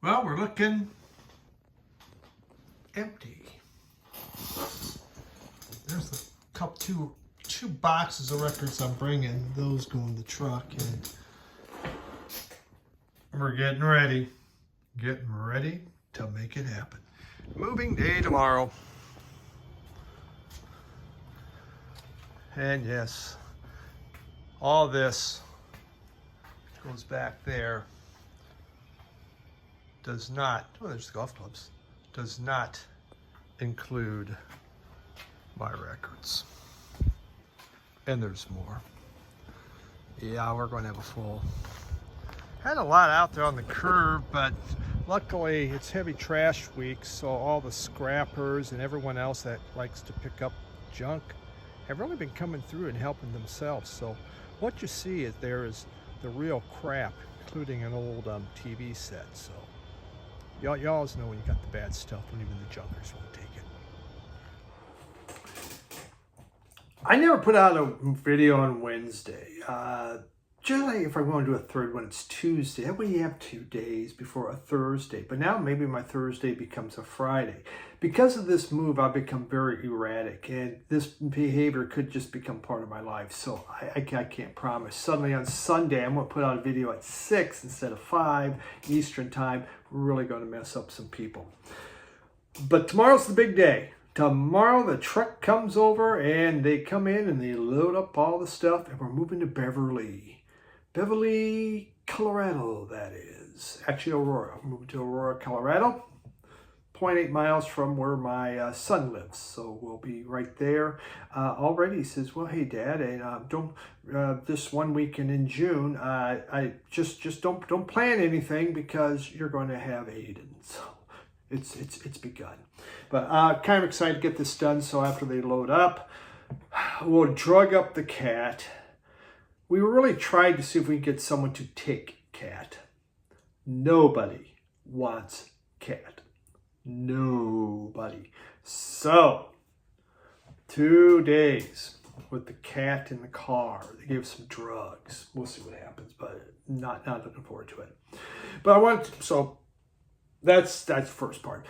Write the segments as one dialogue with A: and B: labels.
A: Well, we're looking empty. There's a couple, two boxes of records I'm bringing. Those go in the truck, and we're getting ready to make it happen. Moving day tomorrow. And yes, all this goes back there. Does not, oh, there's the golf clubs, does not include my records. And there's more. Yeah, we're going to have a full. Had a lot out there on the curb, but luckily it's heavy trash week, so all the scrappers and everyone else that likes to pick up junk have really been coming through and helping themselves. So what you see is there is the real crap, including an old TV set. So you always know when you got the bad stuff, when even the junkers won't take it. I never put out a video on Wednesday. Generally, if I want to do a third one, it's Tuesday. That way you have 2 days before a Thursday. But now maybe my Thursday becomes a Friday. Because of this move, I've become very erratic. And this behavior could just become part of my life. So I can't promise. Suddenly on Sunday, I'm going to put out a video at 6 instead of 5 Eastern time. We're really going to mess up some people. But tomorrow's the big day. Tomorrow the truck comes over and they come in and they load up all the stuff and we're moving to Beverly, Colorado, that is. Actually, Aurora. I'm moving to Aurora, Colorado. 0.8 miles from where my son lives. So we'll be right there. Already he says, well, hey, Dad, don't this one weekend in June, I just don't plan anything because you're going to have Aiden. So it's begun. But kind of excited to get this done. So after they load up, we'll drug up the cat. We really tried to see if we could get someone to take cat. Nobody wants cat. Nobody. So 2 days with the cat in the car. They gave some drugs. We'll see what happens, but not looking forward to it. But I want to, so that's the first part.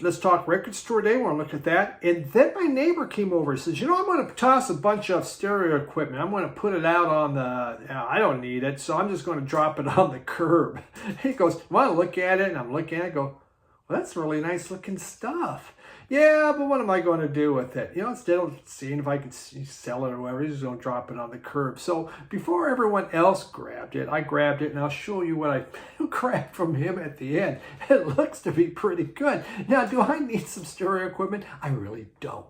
A: Let's talk record store day. We're going to look at that. And then my neighbor came over and says, you know, I'm going to toss a bunch of stereo equipment. I'm going to put it out on the, I don't need it, so I'm just going to drop it on the curb. He goes, want to look at it? And I'm looking at it and go, well, that's really nice looking stuff. Yeah, but what am I going to do with it? You know, instead of seeing if I can sell it or whatever, he's just going to drop it on the curb. So before everyone else grabbed it, I grabbed it, and I'll show you what I grabbed from him at the end. It looks to be pretty good. Now, do I need some stereo equipment? I really don't.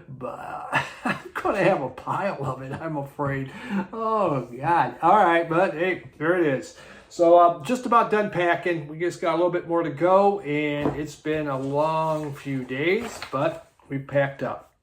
A: But I'm going to have a pile of it, I'm afraid. Oh, God. All right, but hey, there it is. So just about done packing. We just got a little bit more to go, and it's been a long few days, but we packed up.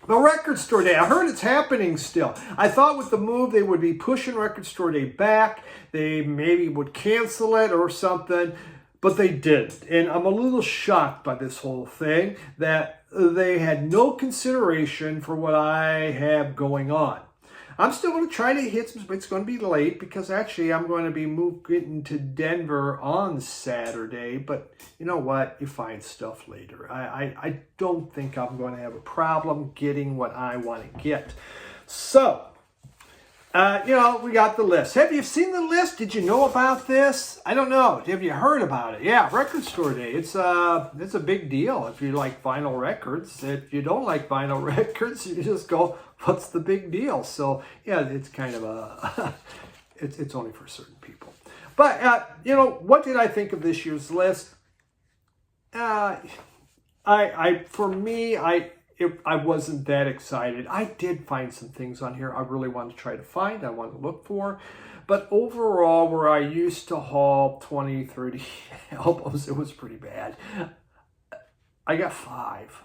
A: The record store day, I heard it's happening still. I thought with the move they would be pushing record store day back. They maybe would cancel it or something, but they didn't. And I'm a little shocked by this whole thing that they had no consideration for what I have going on. I'm still going to try to hit some, it's going to be late because actually I'm going to be moving to Denver on Saturday, but you know what? You find stuff later. I don't think I'm going to have a problem getting what I want to get. So, you know, we got the list. Have you seen the list? Did you know about this? I don't know. Have you heard about it? Yeah, record store day. It's a big deal if you like vinyl records. If you don't like vinyl records, you just go, what's the big deal? So, yeah, it's kind of a, it's only for certain people. But, you know, what did I think of this year's list? For me, I wasn't that excited. I did find some things on here I really wanted to try to find, I wanted to look for. But overall, where I used to haul 20, 30 albums, it was pretty bad. I got 5.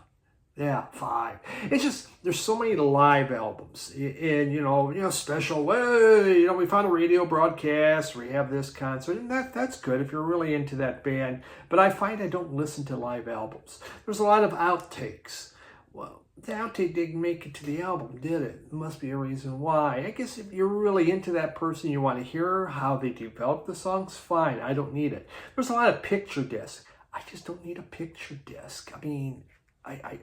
A: Yeah, 5. It's just, there's so many live albums. And, you know, special, hey, you know, we found a radio broadcast, we have this concert, and that's good if you're really into that band. But I find I don't listen to live albums. There's a lot of outtakes. Well, the outtake didn't make it to the album, did it? There must be a reason why. I guess if you're really into that person, you want to hear how they develop the songs, fine. I don't need it. There's a lot of picture discs. I just don't need a picture disc. I mean, I'm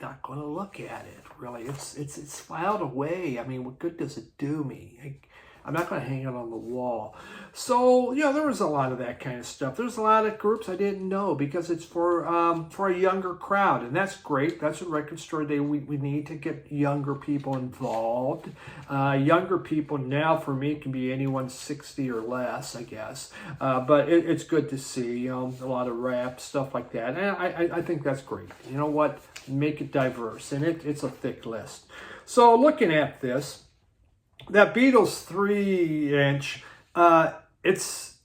A: not going to look at it, really. It's filed away. I mean, what good does it do me? I'm not going to hang it on the wall. So, you know, there was a lot of that kind of stuff. There's a lot of groups I didn't know because it's for a younger crowd, and that's great. That's what Record Store Day, we need to get younger people involved. Younger people now, for me, can be anyone 60 or less, I guess. But it's good to see, you know, a lot of rap, stuff like that. And I think that's great. You know what? Make it diverse, and it's a thick list. So looking at this, that Beatles 3-inch, it's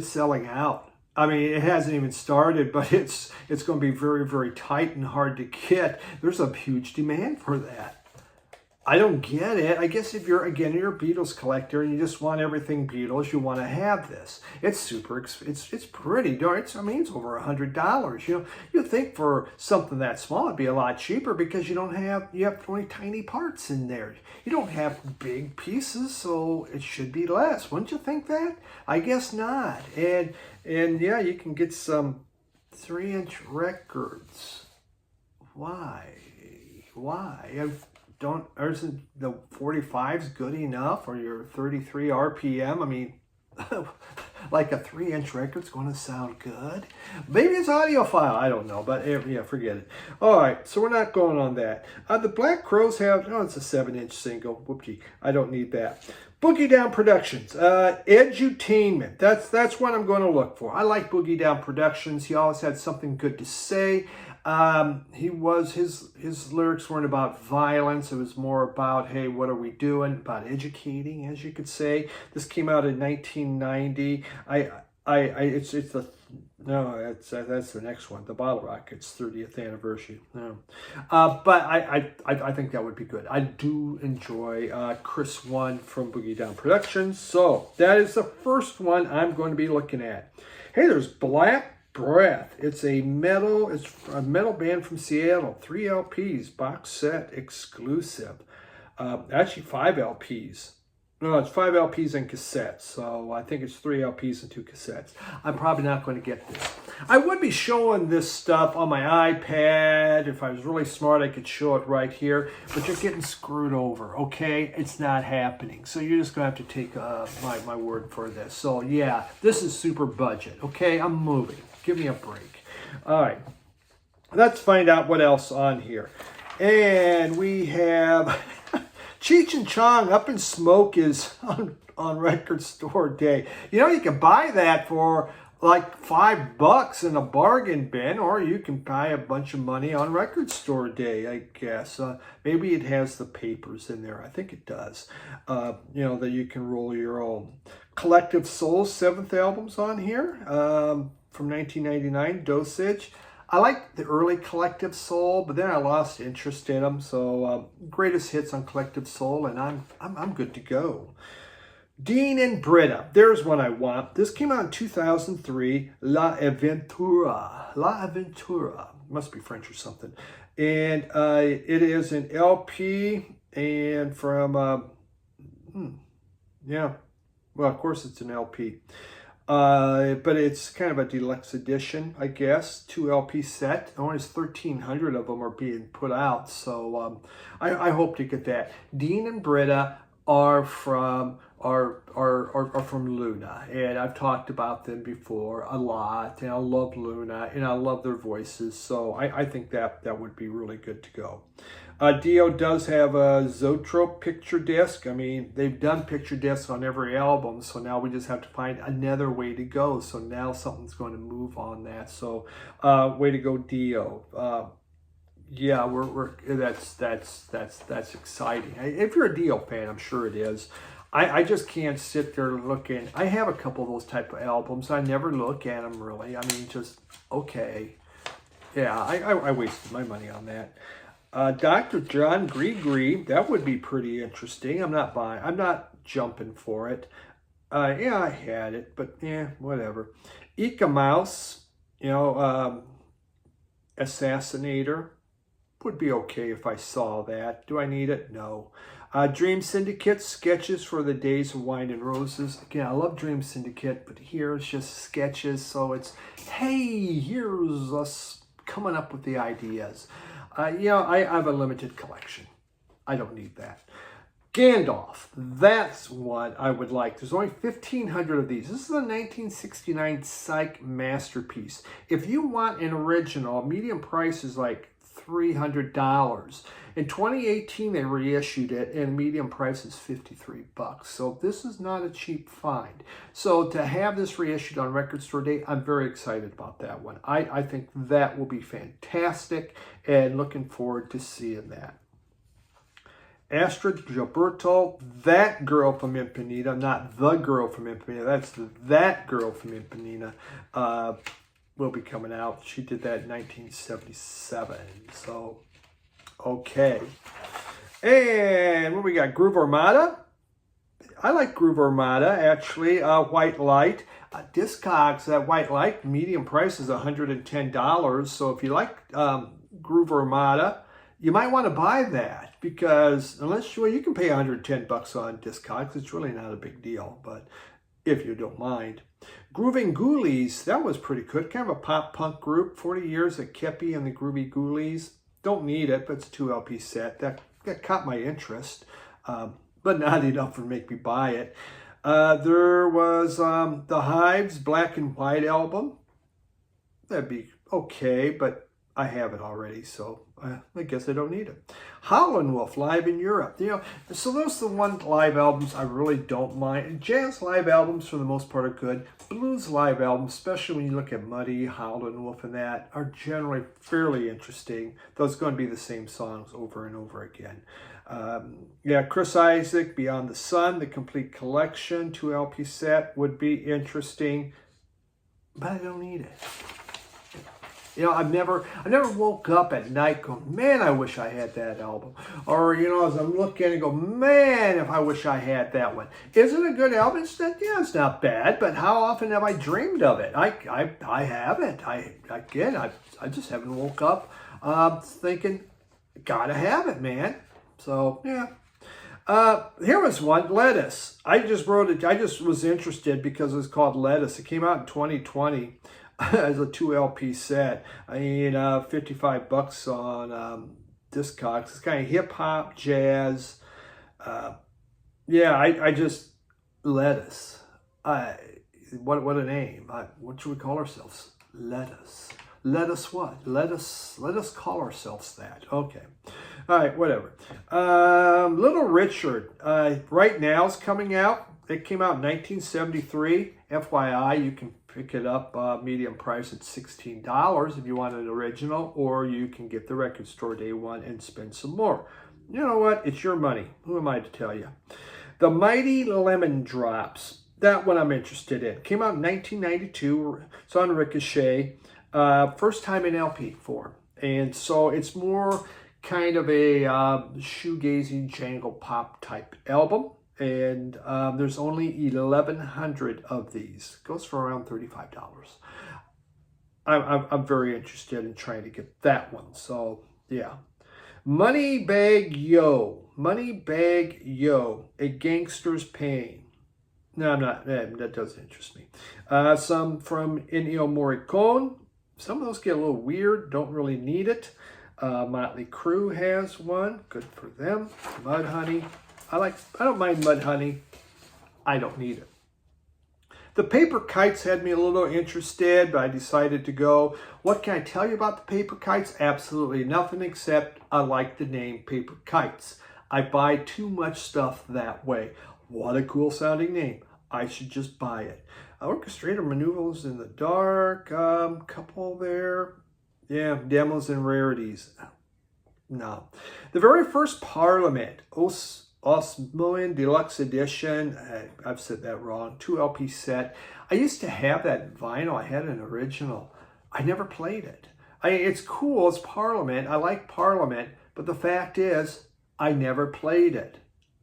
A: selling out. I mean, it hasn't even started, but it's going to be very, very tight and hard to get. There's a huge demand for that. I don't get it. I guess if you're a Beatles collector and you just want everything Beatles, you want to have this. It's super. It's pretty darn. I mean, it's over $100. You know, you think for something that small it'd be a lot cheaper because you have only tiny parts in there. You don't have big pieces, so it should be less. Wouldn't you think that? I guess not. And yeah, you can get some 3-inch records. Why? Isn't the 45s good enough, or your 33 RPM? I mean, like a 3-inch record's going to sound good. Maybe it's audiophile. I don't know, but yeah, forget it. All right, so we're not going on that. The Black Crowes have, it's a 7-inch single. Whoopsie, I don't need that. Boogie Down Productions, edutainment. That's what I'm going to look for. I like Boogie Down Productions. He always had something good to say. His lyrics weren't about violence. It was more about, hey, what are we doing? About educating, as you could say. This came out in 1990. That's the next one. The Bottle Rockets 30th anniversary. No. But I think that would be good. I do enjoy Chris One from Boogie Down Productions. So that is the first one I'm going to be looking at. Hey, there's Black Breath. It's a metal band from Seattle. 3 LPs, box set exclusive. Actually 5 LPs. No, it's 5 LPs and cassettes. So I think it's 3 LPs and 2 cassettes. I'm probably not going to get this. I would be showing this stuff on my iPad. If I was really smart, I could show it right here. But you're getting screwed over, okay? It's not happening. So you're just going to have to take my word for this. So yeah, this is super budget, okay? I'm moving. Give me a break. All right. Let's find out what else on here. And we have Cheech and Chong Up in Smoke is on Record Store Day. You know, you can buy that for like $5 in a bargain bin, or you can buy a bunch of money on Record Store Day, I guess. Maybe it has the papers in there. I think it does. You know, that you can roll your own. Collective Soul's 7th album's on here. From 1999, Dosage. I like the early Collective Soul, but then I lost interest in them. So greatest hits on Collective Soul, and I'm good to go. Dean and Britta. There's one I want. This came out in 2003. La Aventura. Must be French or something. And it is an LP, and from yeah. Well, of course it's an LP. But it's kind of a deluxe edition, I guess. 2 LP set. Only 1,300 of them are being put out, so I hope to get that. Dean and Britta are from Luna, and I've talked about them before a lot. And I love Luna, and I love their voices, so I think that would be really good to go. Dio does have a Zoetrope picture disc. I mean, they've done picture discs on every album, so now we just have to find another way to go. So now something's going to move on that. So, way to go, Dio. Yeah, that's exciting. If you're a Dio fan, I'm sure it is. I just can't sit there looking. I have a couple of those type of albums. I never look at them really. I mean, just okay. Yeah, I wasted my money on that. Dr. John Grigri, that would be pretty interesting. I'm not jumping for it. Yeah, I had it, but yeah, whatever. Ika Mouse, you know, Assassinator would be okay if I saw that. Do I need it? No. Dream Syndicate, sketches for the Days of Wine and Roses. Again, I love Dream Syndicate, but here it's just sketches. So it's, hey, here's us coming up with the ideas. You know, I have a limited collection. I don't need that. Gandalf, that's what I would like. There's only 1,500 of these. This is a 1969 Psych masterpiece. If you want an original, medium price is like $300. In 2018, they reissued it, and medium price is $53. So this is not a cheap find. So to have this reissued on Record Store Day, I'm very excited about that one. I think that will be fantastic, and looking forward to seeing that. Astrid Gilberto, that girl from Impanina, not the girl from Impanina, that's that girl from Impanina, will be coming out. She did that in 1977. So, okay. And what we got? Groove Armada. I like Groove Armada, actually. White Light. Discogs, that White Light, medium price is $110. So if you like Groove Armada, you might want to buy that, because unless you can pay $110 on Discogs, it's really not a big deal, but if you don't mind. Grooving Ghoulies, that was pretty good. Kind of a pop punk group, 40 years at Kepi and the Groovy Ghoulies. Don't need it, but it's a 2 LP set. That caught my interest, but not enough to make me buy it. There was the Hives Black and White album. That'd be okay, but I have it already, so I guess I don't need it. Howlin' Wolf live in Europe. You know, so those are the one live albums I really don't mind. Jazz live albums, for the most part, are good. Blues live albums, especially when you look at Muddy, Howlin' Wolf, and that, are generally fairly interesting. Those are going to be the same songs over and over again. Yeah, Chris Isaak, Beyond the Sun, the complete collection, 2 LP set, would be interesting, but I don't need it. You know, I never woke up at night going, man, I wish I had that album. Or, you know, as I'm looking and go, man, if I wish I had that one. Is it a good album? Yeah, it's not bad, but how often have I dreamed of it? I haven't. I just haven't woke up thinking, gotta have it, man. So, yeah. Here was one, Lettuce. I just wrote it. I just was interested because it was called Lettuce. It came out in 2020. As a 2 LP set. I mean, $55 on Discogs. It's kind of hip hop, jazz. Yeah, I just, Lettuce. What a name. What should we call ourselves? Lettuce. Let us what? Let us call ourselves that. Okay. All right, whatever. Little Richard. Right Now is coming out. It came out in 1973. FYI, you can pick it up medium price at $16 if you want an original, or you can get the Record Store Day one and spend some more. You know what? It's your money. Who am I to tell you? The Mighty Lemon Drops. That one I'm interested in. Came out in 1992. It's on Ricochet. First time in LP form. And so it's more kind of a shoegazy jangle pop type album. And there's only 1,100 of these. Goes for around $35. I'm very interested in trying to get that one. So, yeah. Moneybag Yo. Moneybag Yo. A Gangster's Pain. No, I'm not. That doesn't interest me. Some from Ennio Morricone. Some of those get a little weird. Don't really need it. Motley Crue has one. Good for them. Mudhoney. I don't mind Mudhoney. I don't need it. The Paper Kites had me a little interested, but I decided to go. What can I tell you about the Paper Kites? Absolutely nothing, except I like the name Paper Kites. I buy too much stuff that way. What a cool sounding name. I should just buy it. Orchestrator Maneuvers in the Dark. Couple there. Yeah, Demos and Rarities. No. The very first Parliament. Osmoan Deluxe Edition. I've said that wrong. 2 LP set. I used to have that vinyl. I had an original. I never played it. It's cool. It's Parliament. I like Parliament. But the fact is, I never played it.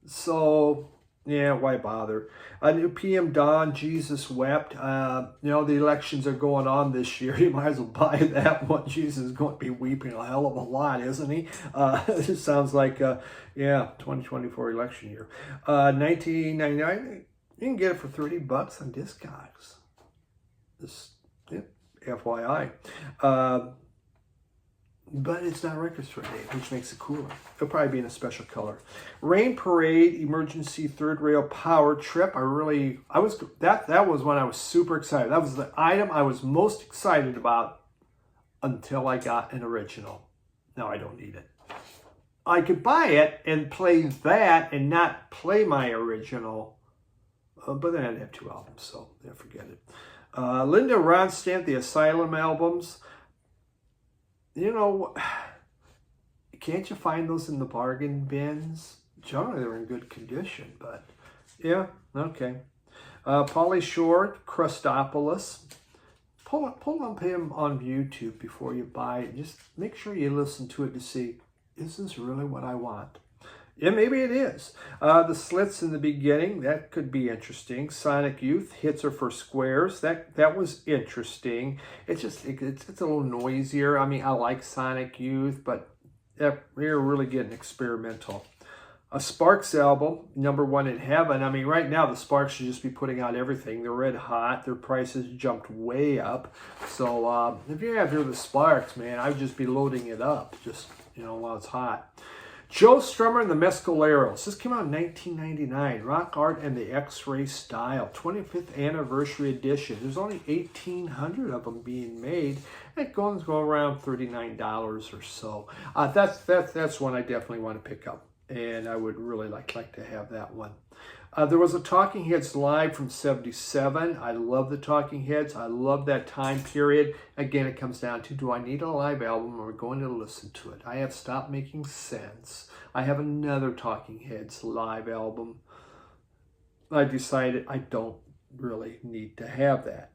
A: So, Yeah, why bother? A new PM Dawn, Jesus Wept. The elections are going on this year. You might as well buy that one. Jesus is going to be weeping a hell of a lot, isn't he? It sounds like, 2024 election year. 1999, you can get it for $30 on Discogs. Just, FYI. But it's not record store day, which makes it cooler. It'll probably be in a special color. Rain Parade Emergency Third Rail Power Trip. That was when I was super excited. That was the item I was most excited about until I got an original. Now I don't need it. I could buy it and play that and not play my original, but then I'd have 2 albums, so forget it. Linda Ronstadt, the Asylum albums. Can't you find those in the bargain bins? Generally, they're in good condition, but yeah, okay. Pauly Shore, Crustopolis. Pull up him on YouTube before you buy it. Just make sure you listen to it to see, is this really what I want? Yeah, maybe it is. The Slits in the Beginning, that could be interesting. Sonic Youth, Hits Are for Squares, that was interesting. It's just, it's a little noisier. I mean, I like Sonic Youth, but we're really getting experimental. A Sparks album, #1 in Heaven. I mean, right now the Sparks should just be putting out everything. They're red hot. Their prices jumped way up. So if you have here the Sparks, man, I would just be loading it up, just, while it's hot. Joe Strummer and the Mescaleros. This came out in 1999. Rock Art and the X-Ray Style. 25th Anniversary Edition. There's only 1,800 of them being made. It go around $39 or so. That's one I definitely want to pick up. And I would really like to have that one. There was a Talking Heads live from '77. I love the Talking Heads. I love that time period. Again, it comes down to, do I need a live album or going to listen to it? I have stopped making sense. I have another Talking Heads live album. I decided I don't really need to have that.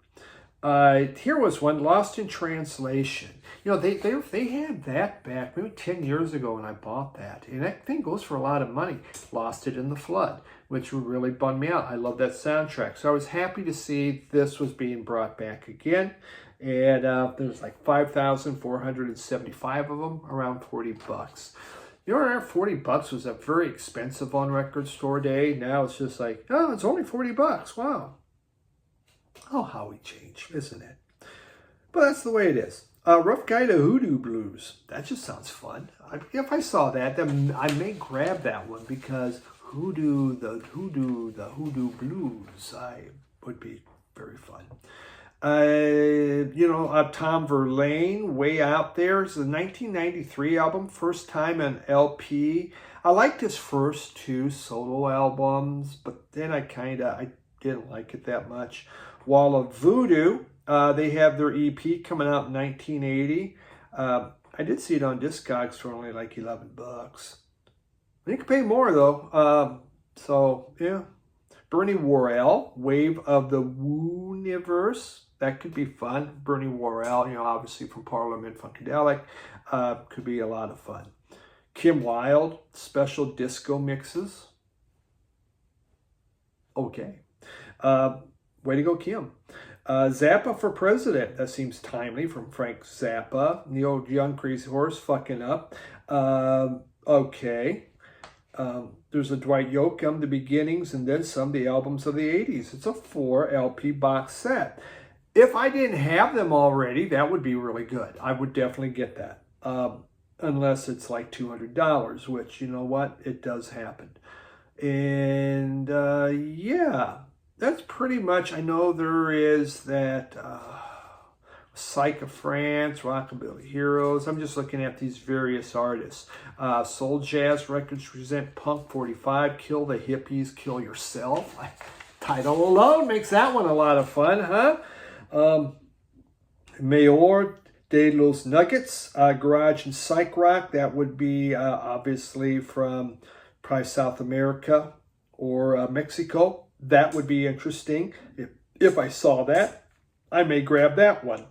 A: Here was one, Lost in Translation. They had that back maybe 10 years ago when I bought that. And that thing goes for a lot of money. Lost It in the Flood, which would really bum me out. I love that soundtrack. So I was happy to see this was being brought back again. And there's like 5,475 of them, around $40. $40 was a very expensive on record store day. Now it's just like, oh, it's only $40. Wow. Oh, how we change, isn't it? But that's the way it is. Rough Guide to Hoodoo Blues. That just sounds fun. If I saw that, then I may grab that one because Hoodoo Blues would be very fun. Tom Verlaine, Way Out There. It's a 1993 album, first time on LP. I liked his first 2 solo albums, but then I didn't like it that much. Wall of Voodoo, they have their EP coming out in 1980. I did see it on Discogs for only like $11. You can pay more though. So yeah. Bernie Worrell, Wave of the Wooniverse. That could be fun. Bernie Worrell, obviously from Parliament Funkadelic, could be a lot of fun. Kim Wilde, Special Disco Mixes. Okay. Way to go, Kim. Zappa for President. That seems timely from Frank Zappa. The old Young Crazy Horse fucking up. Okay. There's a Dwight Yoakam, The Beginnings, and then some, the albums of the 80s. It's a 4 LP box set. If I didn't have them already, that would be really good. I would definitely get that. Unless it's like $200, which, you know what? It does happen. And yeah. That's pretty much, I know there is that Psych of France, Rockabilly Heroes. I'm just looking at these various artists. Soul Jazz Records present Punk 45, Kill the Hippies, Kill Yourself. Title alone makes that one a lot of fun, huh? Mayor de los Nuggets, Garage and Psych Rock. That would be obviously from probably South America or Mexico. That would be interesting. If I saw that, I may grab that one.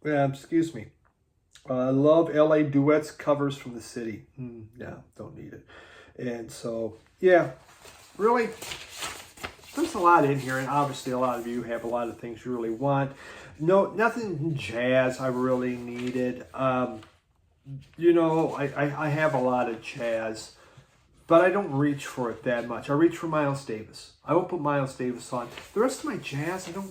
A: Excuse me. I love LA Duets covers from the city. No, don't need it. And so, yeah. really, there's a lot in here, and obviously a lot of you have a lot of things you really want. No, nothing jazz I really needed. You know, I have a lot of jazz, but I don't reach for it that much. I reach for Miles Davis. I will put Miles Davis on. The rest of my jazz, I don't,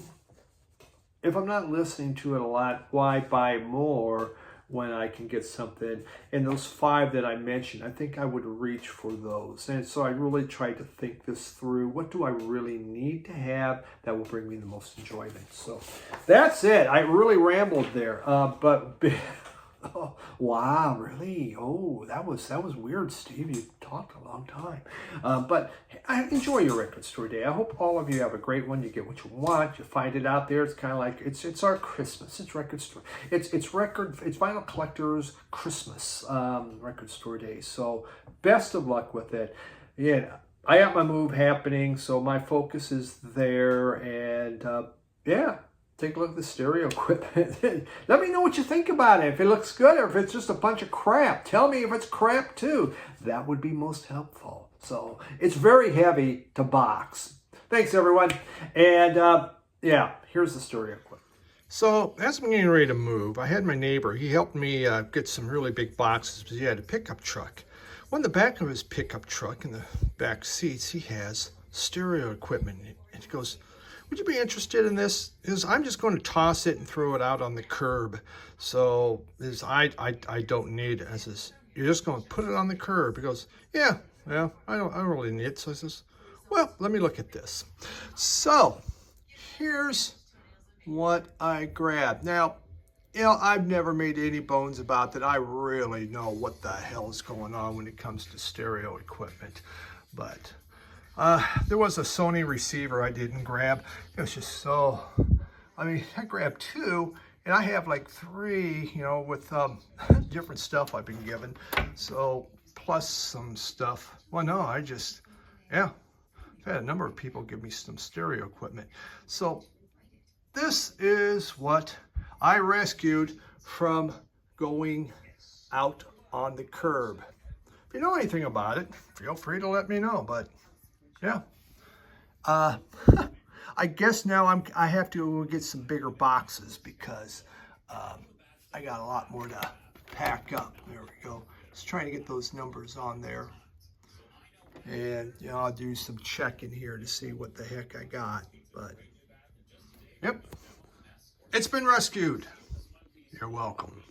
A: if I'm not listening to it a lot, why buy more when I can get something? And those 5 that I mentioned, I think I would reach for those. And so I really tried to think this through. What do I really need to have that will bring me the most enjoyment? So that's it. I really rambled there. But oh, wow, really? Oh, that was weird, Steve. You talked a long time. But I enjoy your record store day. I hope all of you have a great one. You get what you want. You find it out there. It's kind of like it's our Christmas. It's record store. It's vinyl collectors Christmas record store day. So best of luck with it. Yeah, I got my move happening, so my focus is there, and yeah. Take a look at the stereo equipment. Let me know what you think about it. If it looks good or if it's just a bunch of crap. Tell me if it's crap too. That would be most helpful. So it's very heavy to box. Thanks everyone. And yeah, here's the stereo equipment. So as I'm getting ready to move, I had my neighbor. He helped me get some really big boxes because he had a pickup truck. On the back of his pickup truck, in the back seats, he has stereo equipment. And he goes, would you be interested in this? Is I'm just going to toss it and throw it out on the curb. So I don't need it. I says, you're just going to put it on the curb. He goes, yeah, I don't really need it. So I says, well, let me look at this. So here's what I grabbed. Now, you know, I've never made any bones about that. I really know what the hell is going on when it comes to stereo equipment. But there was a Sony receiver I didn't grab. It was just so, I mean, I grabbed 2, and I have like 3, you know, with different stuff I've been given. So, plus some stuff. Well, no, yeah, I've had a number of people give me some stereo equipment. So, this is what I rescued from going out on the curb. If you know anything about it, feel free to let me know, but yeah. I guess now I have to get some bigger boxes because I got a lot more to pack up. There we go. Just trying to get those numbers on there. And you know, I'll do some checking here to see what the heck I got. But yep, it's been rescued. You're welcome.